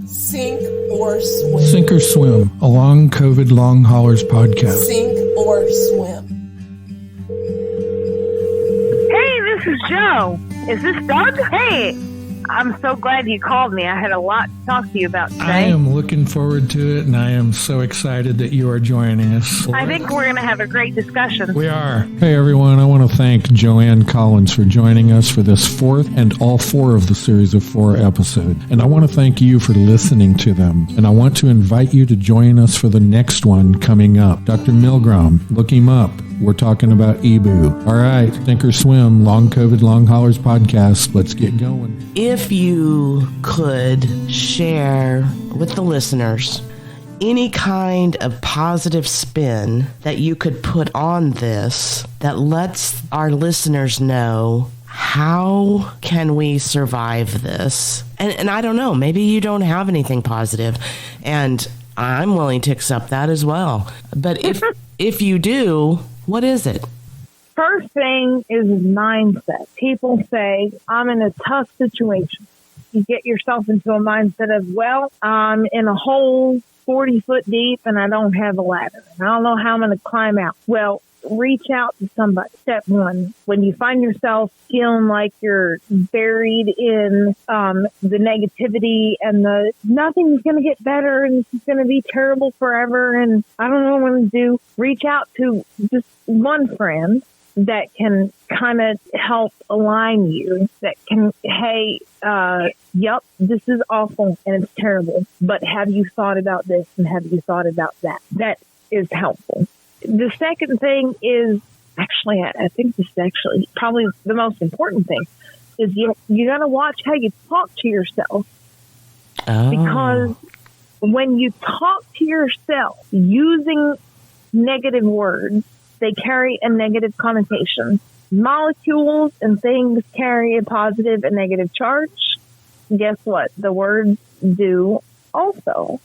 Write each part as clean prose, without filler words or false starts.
Sink or swim. Sink or Swim, a long COVID long haulers podcast. Sink or swim. Hey, this is Joe. Is this Doug? Hey, I'm so glad you called me. I had a lot to talk to you about today. I am looking forward to it, and I am so excited that you are joining us. I think we're going to have a great discussion. We are. Hey, everyone. I want to thank Joanne Collins for joining us for this fourth and all four of the series of 4 episodes. And I want to thank you for listening to them. And I want to invite you to join us for the next one coming up. Dr. Milgram, look him up. We're talking about EBU. All right, Sink or Swim, Long COVID Long Haulers podcast. Let's get going. If you could share with the listeners any kind of positive spin that you could put on this that lets our listeners know how can we survive this? And I don't know, maybe you don't have anything positive, and I'm willing to accept that as well. But if you do, what is it? First thing is mindset. People say, I'm in a tough situation. You get yourself into a mindset of, well, I'm in a hole 40 foot deep and I don't have a ladder. I don't know how I'm going to climb out. Well, reach out to somebody. Step one, when you find yourself feeling like you're buried in the negativity and the nothing's going to get better and this is going to be terrible forever and I don't know what to do, reach out to just one friend that can kind of help align you, that can, hey, yep, this is awful and it's terrible, but have you thought about this and have you thought about that? That is helpful. The second thing is, actually, I think this is actually probably the most important thing, is you got to watch how you talk to yourself. Oh. Because when you talk to yourself using negative words, they carry a negative connotation. Molecules and things carry a positive and negative charge. Guess what? The words do also.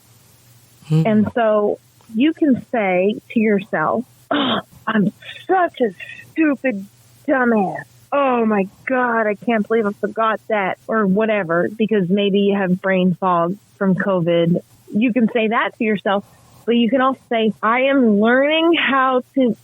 And so you can say to yourself, oh, I'm such a stupid dumbass. Oh my God, I can't believe I forgot that, or whatever, because maybe you have brain fog from COVID. You can say that to yourself, but you can also say, I am learning how to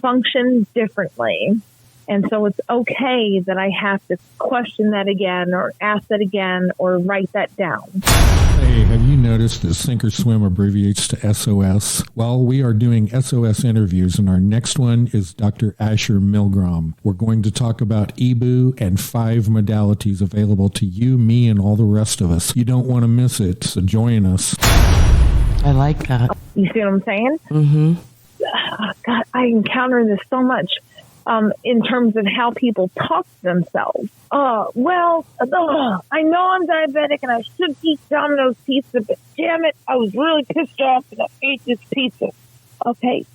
function differently. And so it's okay that I have to question that again or ask that again or write that down. Hey, have you noticed that Sink or Swim abbreviates to SOS? Well, we are doing SOS interviews, and our next one is Dr. Asher Milgram. We're going to talk about EBU and 5 modalities available to you, me, and all the rest of us. You don't want to miss it, so join us. I like that. You see what I'm saying? Mm-hmm. God, I encounter this so much. In terms of how people talk to themselves. I know I'm diabetic and I should eat Domino's pizza, but damn it, I was really pissed off and I ate this pizza. Okay,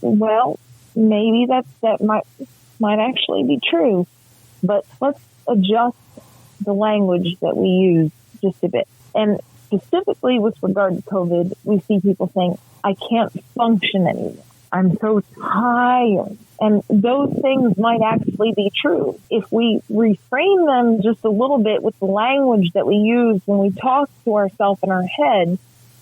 well, maybe that might actually be true, but let's adjust the language that we use just a bit. And specifically with regard to COVID, we see people saying, I can't function anymore. I'm so tired. And those things might actually be true. If we reframe them just a little bit with the language that we use when we talk to ourselves in our head,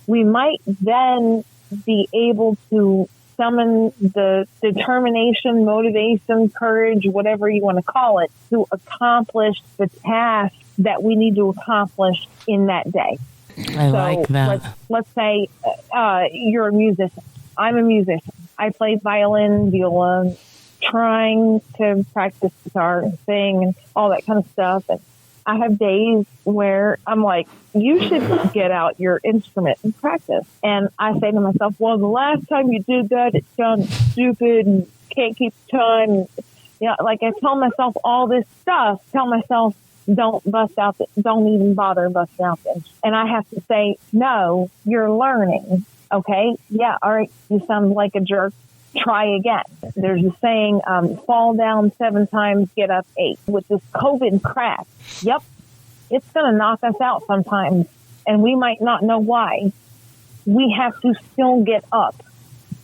we might then be able to summon the determination, motivation, courage, whatever you want to call it, to accomplish the task that we need to accomplish in that day. I like that. Let's say you're a musician. I'm a musician. I play violin, viola, trying to practice guitar and sing and all that kind of stuff. And I have days where I'm like, you should get out your instrument and practice. And I say to myself, well, the last time you did that, it sounded stupid and can't keep time. Like I tell myself all this stuff, tell myself, don't even bother busting out the instrument. And I have to say, no, you're learning. Okay. Yeah. All right. You sound like a jerk. Try again. There's a saying, fall down 7 times, get up 8. With this COVID crap, yep, it's going to knock us out sometimes, and we might not know why. We have to still get up.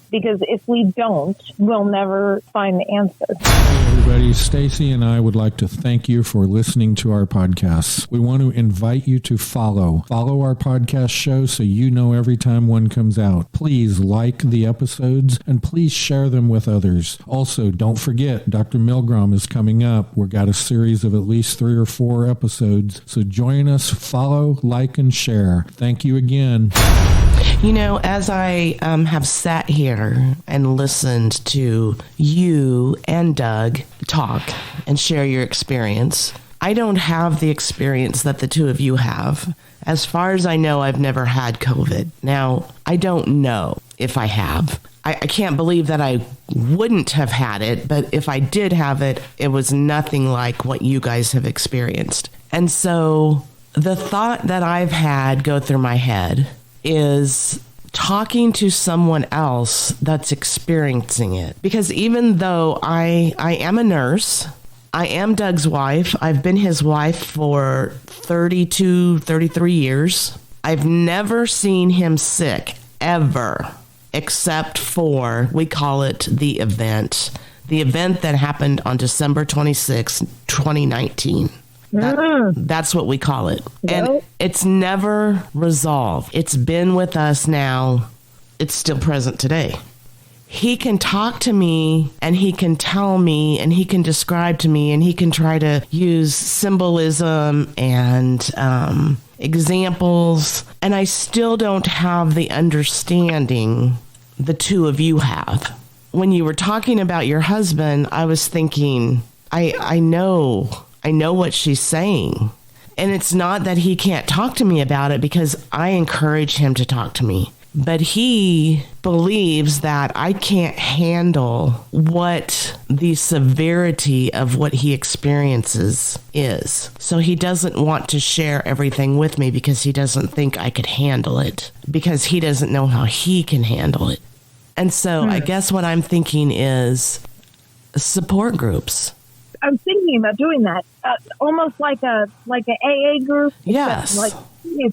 because if we don't, we'll never find the answer. Hey everybody, Staci and I would like to thank you for listening to our podcasts. We want to invite you to follow our podcast show so you know every time one comes out. Please like the episodes and please share them with others. Also, don't forget, Dr. Milgram is coming up. We've got a series of at least 3 or 4 episodes. So join us, follow, like, and share. Thank you again. You know, as I have sat here and listened to you and Doug talk and share your experience, I don't have the experience that the two of you have. As far as I know, I've never had COVID. Now, I don't know if I have. I can't believe that I wouldn't have had it, but if I did have it, it was nothing like what you guys have experienced. And so the thought that I've had go through my head is talking to someone else that's experiencing it. Because even though I am a nurse, I am Doug's wife. I've been his wife for 32, 33 years. I've never seen him sick, ever, except for, we call it the event that happened on December 26, 2019. That's what we call it. And it's never resolved. It's been with us now. It's still present today. He can talk to me and he can tell me and he can describe to me and he can try to use symbolism and examples. And I still don't have the understanding the two of you have. When you were talking about your husband, I was thinking, I know what she's saying. And it's not that he can't talk to me about it because I encourage him to talk to me. But he believes that I can't handle what the severity of what he experiences is. So he doesn't want to share everything with me because he doesn't think I could handle it, because he doesn't know how he can handle it. And so I guess what I'm thinking is support groups. I'm thinking about doing that, almost like a AA group. Yes. Like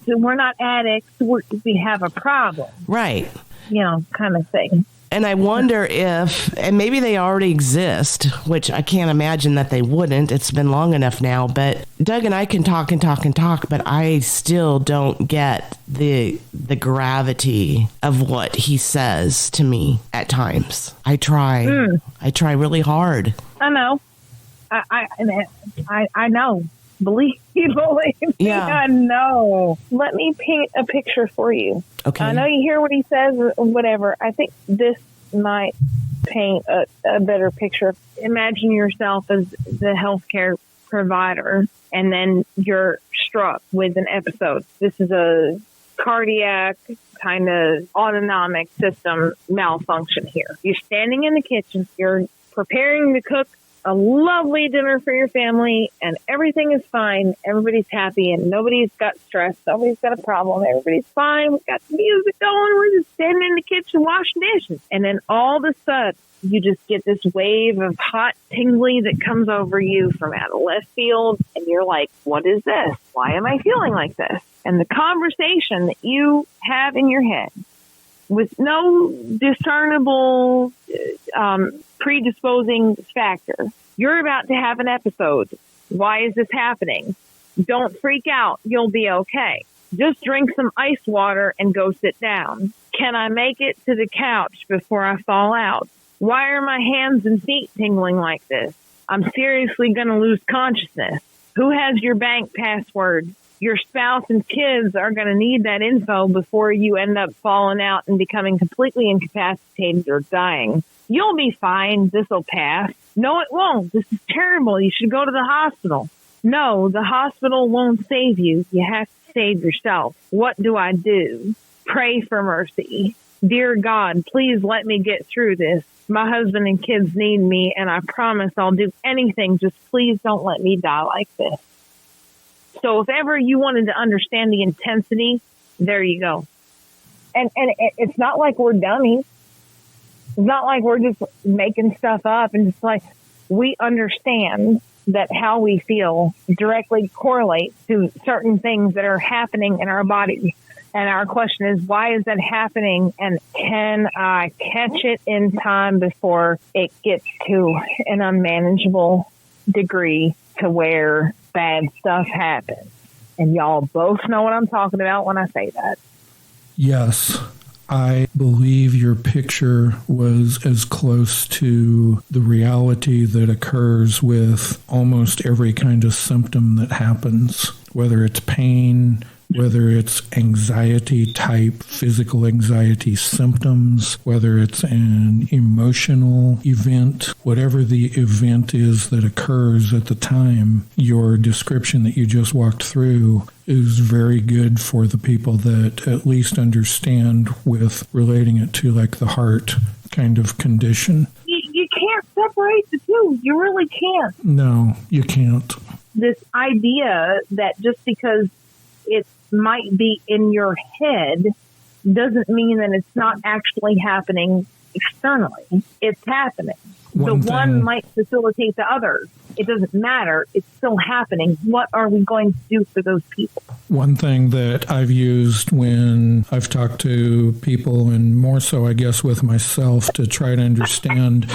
we're not addicts, we have a problem. Right. Kind of thing. And I wonder if, and maybe they already exist, which I can't imagine that they wouldn't. It's been long enough now. But Doug and I can talk and talk and talk, but I still don't get the gravity of what he says to me at times. I try. I try really hard. I know. I know. Believe me, yeah. I know. Let me paint a picture for you. Okay. I know you hear what he says or whatever. I think this might paint a better picture. Imagine yourself as the healthcare provider, and then you're struck with an episode. This is a cardiac kind of autonomic system malfunction here. You're standing in the kitchen. You're preparing to cook a lovely dinner for your family, and everything is fine. Everybody's happy, and nobody's got stress. Nobody's got a problem. Everybody's fine. We've got the music going. We're just standing in the kitchen washing dishes. And then all of a sudden, you just get this wave of hot tingly that comes over you from out of left field, and you're like, what is this? Why am I feeling like this? And the conversation that you have in your head with no discernible predisposing factor. You're about to have an episode. Why is this happening? Don't freak out. You'll be okay. Just drink some ice water and go sit down. Can I make it to the couch before I fall out? Why are my hands and feet tingling like this? I'm seriously going to lose consciousness. Who has your bank password? Your spouse and kids are going to need that info before you end up falling out and becoming completely incapacitated or dying. You'll be fine. This will pass. No, it won't. This is terrible. You should go to the hospital. No, the hospital won't save you. You have to save yourself. What do I do? Pray for mercy. Dear God, please let me get through this. My husband and kids need me, and I promise I'll do anything. Just please don't let me die like this. So if ever you wanted to understand the intensity, there you go. And it's not like we're dummies. It's not like we're just making stuff up and just like, we understand that how we feel directly correlates to certain things that are happening in our body. And our question is, why is that happening? And can I catch it in time before it gets to an unmanageable degree to where bad stuff happens? And y'all both know what I'm talking about when I say that. Yes. I believe your picture was as close to the reality that occurs with almost every kind of symptom that happens, whether it's pain, whether it's anxiety type, physical anxiety symptoms, whether it's an emotional event, whatever the event is that occurs at the time. Your description that you just walked through is very good for the people that at least understand with relating it to like the heart kind of condition. You can't separate the two. You really can't. No, you can't. This idea that just because it might be in your head doesn't mean that it's not actually happening externally. It's happening. One might facilitate the other. It doesn't matter. It's still happening. What are we going to do for those people? One thing that I've used when I've talked to people, and more so, I guess, with myself, to try to understand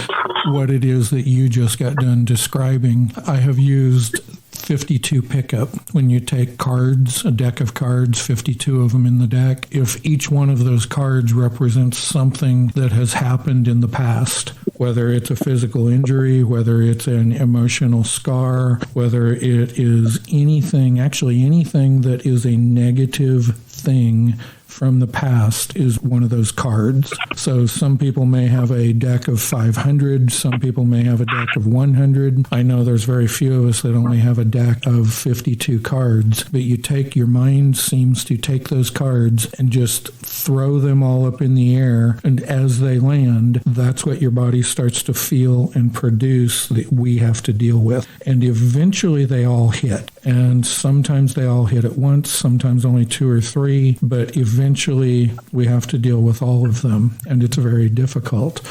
what it is that you just got done describing, I have used 52 pickup. When you take cards, a deck of cards, 52 of them in the deck, if each one of those cards represents something that has happened in the past, whether it's a physical injury, whether it's an emotional scar, whether it is anything, actually anything that is a negative thing from the past is one of those cards. So some people may have a deck of 500, some people may have a deck of 100. I know there's very few of us that only have a deck of 52 cards, but your mind seems to take those cards and just throw them all up in the air, and as they land, that's what your body starts to feel and produce that we have to deal with. And eventually they all hit. And sometimes they all hit at once, sometimes only 2 or 3, but eventually we have to deal with all of them. And it's very difficult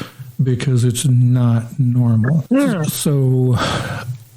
because it's not normal. Yeah. So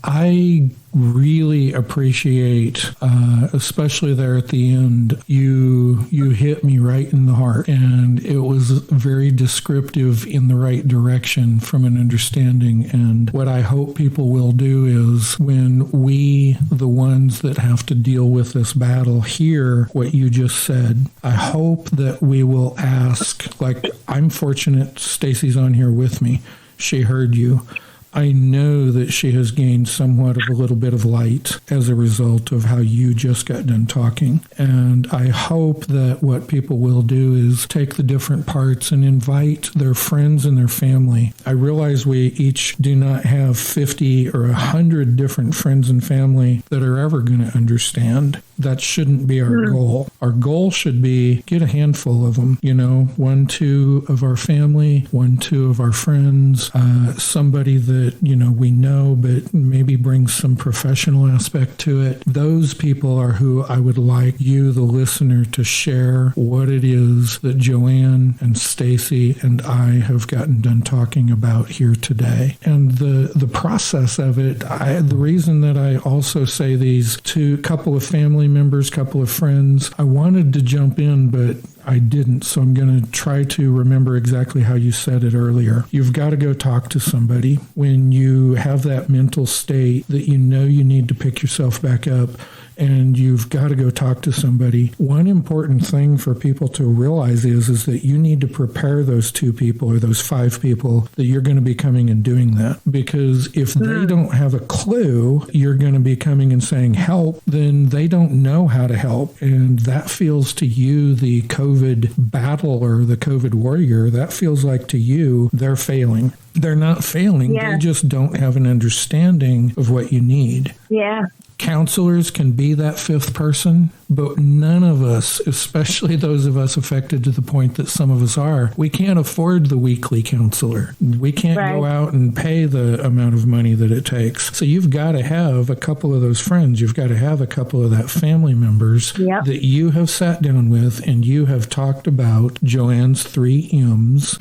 I really appreciate, especially there at the end, you hit me right in the heart, and it was very descriptive in the right direction from an understanding. And what I hope people will do is, when we, the ones that have to deal with this battle, hear what you just said, I hope that we will ask, like, I'm fortunate Staci's on here with me. She heard you. I know that she has gained somewhat of a little bit of light as a result of how you just got done talking. And I hope that what people will do is take the different parts and invite their friends and their family. I realize we each do not have 50 or 100 different friends and family that are ever going to understand. That shouldn't be our goal. Our goal should be get a handful of them, 1, 2 of our family, 1, 2 of our friends, somebody that, we know, but maybe brings some professional aspect to it. Those people are who I would like you, the listener, to share what it is that Joanne and Staci and I have gotten done talking about here today. And the process of it, the reason that I also say these to a couple of family members, couple of friends, I wanted to jump in, but I didn't, so I'm going to try to remember exactly how you said it earlier. You've got to go talk to somebody. When you have that mental state that you know you need to pick yourself back up, and you've got to go talk to somebody. One important thing for people to realize is that you need to prepare those 2 people or those 5 people that you're going to be coming and doing that. Because if they don't have a clue you're going to be coming and saying help, then they don't know how to help. And that feels to you, the COVID battler, the COVID warrior, that feels like to you they're failing. They're not failing. Yeah. They just don't have an understanding of what you need. Yeah. Counselors can be that 5th person, but none of us, especially those of us affected to the point that some of us are, we can't afford the weekly counselor. We can't go out and pay the amount of money that it takes. So you've got to have a couple of those friends. You've got to have a couple of that family members that you have sat down with and you have talked about Joanne's 3 M's.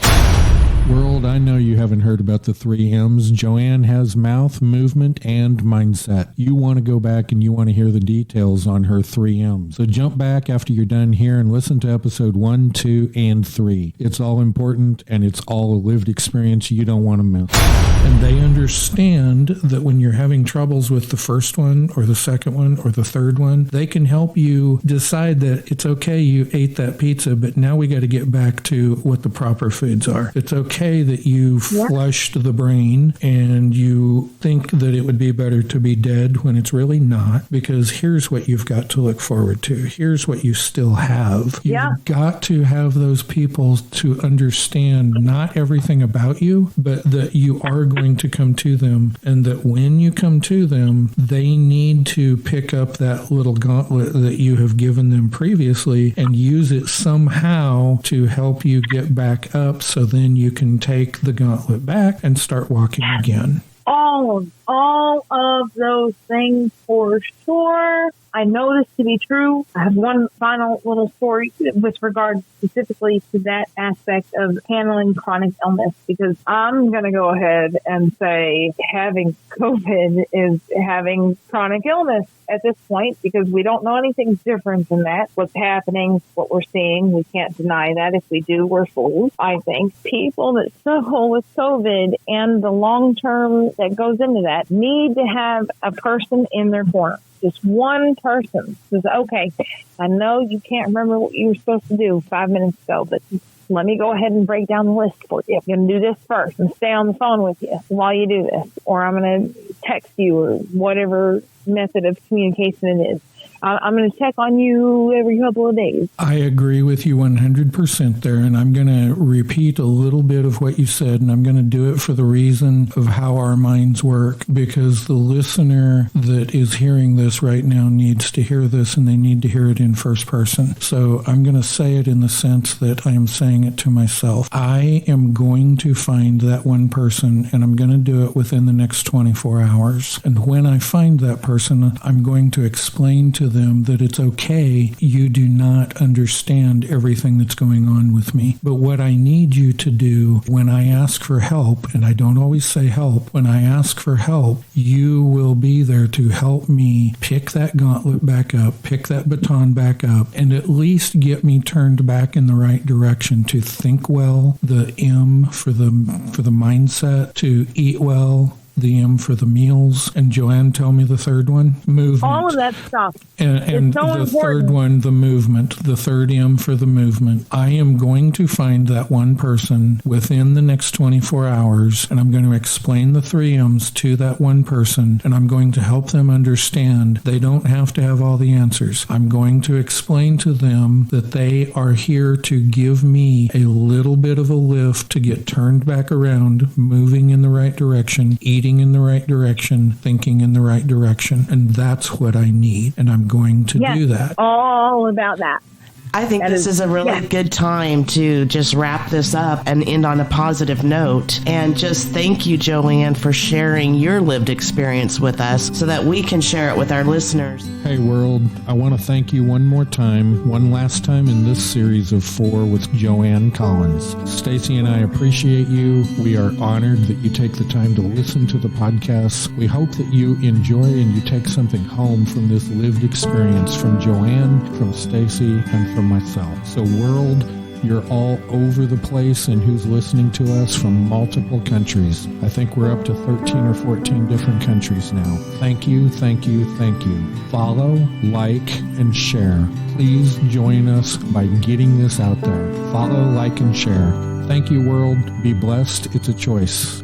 World, I know you haven't heard about the 3 M's. Joanne has mouth, movement, and mindset. You want to go back and you want to hear the details on her 3 M's. So jump back after you're done here and listen to episode 1, 2, and 3. It's all important and it's all a lived experience you don't want to miss. And they understand that when you're having troubles with the first one or the second one or the third one, they can help you decide that it's okay you ate that pizza, but now we got to get back to what the proper foods are. It's okay that you flushed the brain and you think that it would be better to be dead when it's really not, because here's what you've got to look forward to. Here's what you still have. You've got to have those people to understand not everything about you, but that you are going to come to them, and that when you come to them, they need to pick up that little gauntlet that you have given them previously and use it somehow to help you get back up, so then you can take the gauntlet back and start walking again. All of those things for sure. I know this to be true. I have one final little story with regard specifically to that aspect of handling chronic illness, because I'm going to go ahead and say having COVID is having chronic illness at this point, because we don't know anything different than that. What's happening, what we're seeing, we can't deny that. If we do, we're fools. I think people that struggle with COVID and the long term that goes into that need to have a person in their corner. Just one person says, okay, I know you can't remember what you were supposed to do 5 minutes ago, but let me go ahead and break down the list for you. I'm going to do this first and stay on the phone with you while you do this. Or I'm going to text you, or whatever method of communication it is. I'm going to check on you every couple of days. I agree with you 100% there, and I'm going to repeat a little bit of what you said, and I'm going to do it for the reason of how our minds work, because the listener that is hearing this right now needs to hear this, and they need to hear it in first person. So I'm going to say it in the sense that I am saying it to myself. I am going to find that one person, and I'm going to do it within the next 24 hours. And when I find that person, I'm going to explain to them that it's okay, you do not understand everything that's going on with me. But what I need you to do when I ask for help, and I don't always say help, when I ask for help, you will be there to help me pick that gauntlet back up, pick that baton back up, and at least get me turned back in the right direction to think well, the M for the mindset, to eat well, the M for the meals. And Joanne, tell me the third one. Movement. All of that stuff. And so the important. third one, the movement. The third M for the movement. I am going to find that one person within the next 24 hours, and I'm going to explain the 3 M's to that one person, and I'm going to help them understand they don't have to have all the answers. I'm going to explain to them that they are here to give me a little bit of a lift to get turned back around, moving in the right direction, eating in the right direction, thinking in the right direction. And that's what I need. And I'm going to do that. All about that. I think this is a really good time to just wrap this up and end on a positive note. And just thank you, Joanne, for sharing your lived experience with us so that we can share it with our listeners. Hey, world, I want to thank you one last time in this series of 4 with Joanne Collins. Staci and I appreciate you. We are honored that you take the time to listen to the podcast. We hope that you enjoy and you take something home from this lived experience from Joanne, from Staci, and from myself. So world, you're all over the place and who's listening to us from multiple countries. I think we're up to 13 or 14 different countries now. Thank you, thank you, thank you. Follow, like, and share. Please join us by getting this out there. Follow, like, and share. Thank you, world. Be blessed. It's a choice.